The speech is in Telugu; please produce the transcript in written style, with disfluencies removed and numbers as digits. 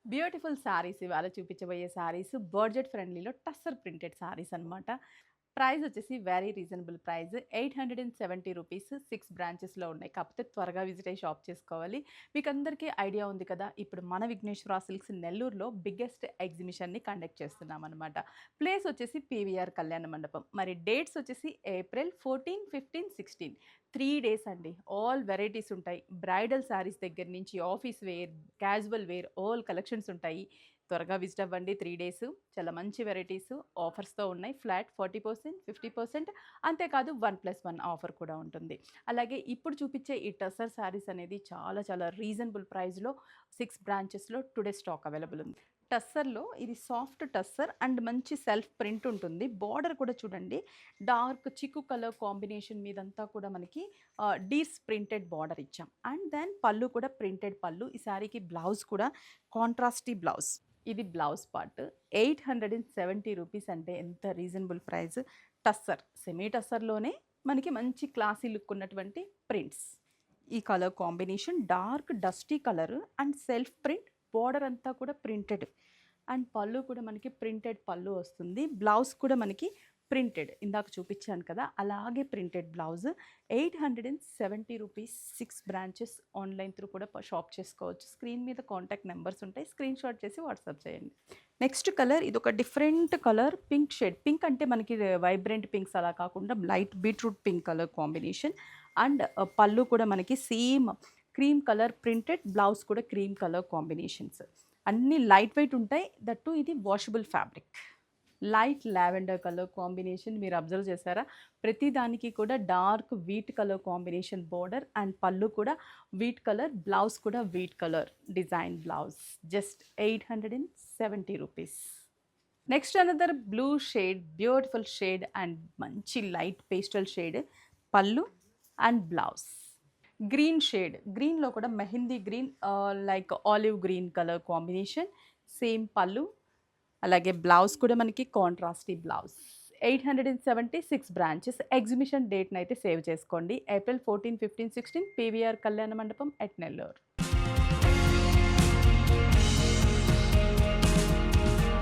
బ్యూటిఫుల్ శారీస్ ఇవాళ చూపించబోయే శారీస్ బడ్జెట్ ఫ్రెండ్లీలో టస్సర్ ప్రింటెడ్ శారీస్ అన్నమాట. ప్రైస్ వచ్చేసి వెరీ రీజనబుల్ ప్రైస్ 870 రూపీస్. 6 బ్రాంచెస్‌లో ఉన్నాయి. కాకపోతే త్వరగా విజిట్ అయ్యి షాప్ చేసుకోవాలి. మీకందరికీ ఐడియా ఉంది కదా! ఇప్పుడు మన విఘ్నేశ్వర సిల్క్స్ నెల్లూరులో బిగ్గెస్ట్ ఎగ్జిబిషన్‌ని కండక్ట్ చేస్తున్నామనమాట. ప్లేస్ వచ్చేసి పీవీఆర్ కళ్యాణ మండపం. మరి డేట్స్ వచ్చేసి ఏప్రిల్ 14, 15, 16 3 డేస్ అండి. ఆల్ వెరైటీస్ ఉంటాయి. బ్రైడల్ శారీస్ దగ్గర నుంచి office wear, casual wear all collections ఉంటాయి. త్వరగా విజిట్ అవ్వండి. 3 డేస్ చాలా మంచి వెరైటీస్ ఆఫర్స్‌తో ఉన్నాయి. ఫ్లాట్ 40%, 50% అంతేకాదు 1+1 ఆఫర్ కూడా ఉంటుంది. అలాగే ఇప్పుడు చూపించే ఈ టస్సర్ శారీస్ అనేది చాలా చాలా రీజనబుల్ ప్రైస్‌లో 6 బ్రాంచెస్‌లో టుడే స్టాక్ అవైలబుల్ ఉంది. టస్సర్‌లో ఇది సాఫ్ట్ టస్సర్ అండ్ మంచి సెల్ఫ్ ప్రింట్ ఉంటుంది. బార్డర్ కూడా చూడండి డార్క్ చిక్కు కలర్ కాంబినేషన్ మీదంతా కూడా మనకి డీర్స్ ప్రింటెడ్ బార్డర్ ఇచ్చాం. అండ్ దెన్ పళ్ళు కూడా ప్రింటెడ్ పళ్ళు. ఈ శారీకి బ్లౌజ్ కూడా కాంట్రాస్టీ బ్లౌజ్. ఇది బ్లౌజ్ పార్ట్. 870 రూపీస్ అంటే ఎంత రీజనబుల్ ప్రైస్. టస్సర్, సెమీ టస్సర్‌లోనే మనకి మంచి క్లాసీ లుక్ ఉన్నటువంటి ప్రింట్స్. ఈ colour combination dark dusty colour and self print border అంతా కూడా ప్రింటెడ్ అండ్ పళ్ళు కూడా మనకి ప్రింటెడ్ పళ్ళు వస్తుంది. బ్లౌజ్ కూడా మనకి ప్రింటెడ్ ఇందాక చూపించాను కదా అలాగే printed blouse. 870 rupees. 6 branches. Online through కూడా షాప్ చేసుకోవచ్చు. స్క్రీన్ మీద కాంటాక్ట్ నెంబర్స్ ఉంటాయి. స్క్రీన్ షాట్ చేసి వాట్సాప్ చేయండి. నెక్స్ట్ కలర్ ఇది ఒక different colour pink shade. Pink అంటే మనకి వైబ్రెంట్ పింక్స్ అలా కాకుండా light beetroot pink colour combination and పళ్ళు కూడా మనకి same cream colour printed blouse కూడా క్రీమ్ కలర్ కాంబినేషన్స్. అన్నీ లైట్ వెయిట్ ఉంటాయి. దట్టు ఇది washable fabric. Light lavender colour combination మీరు అబ్జర్వ్ చేశారా? ప్రతి దానికి కూడా dark wheat colour combination border and పళ్ళు కూడా వీట్ కలర్, బ్లౌజ్ కూడా wheat colour design blouse. Just 870 rupees. Next another blue shade, beautiful shade and మంచి లైట్ పేస్టల్ షేడ్ పళ్ళు అండ్ బ్లౌజ్. గ్రీన్ షేడ్, గ్రీన్లో కూడా mehndi green like olive green colour combination. Same పళ్ళు అలాగే బ్లౌజ్ కూడా మనకి కాంట్రాస్టీ బ్లౌజ్. 876 బ్రాంచెస్. ఎగ్జిబిషన్ డేట్ని అయితే సేవ్ చేసుకోండి. ఏప్రిల్ 14, 15, 16 పీవీఆర్ కళ్యాణ మండపం ఎట్ నెల్లూరు.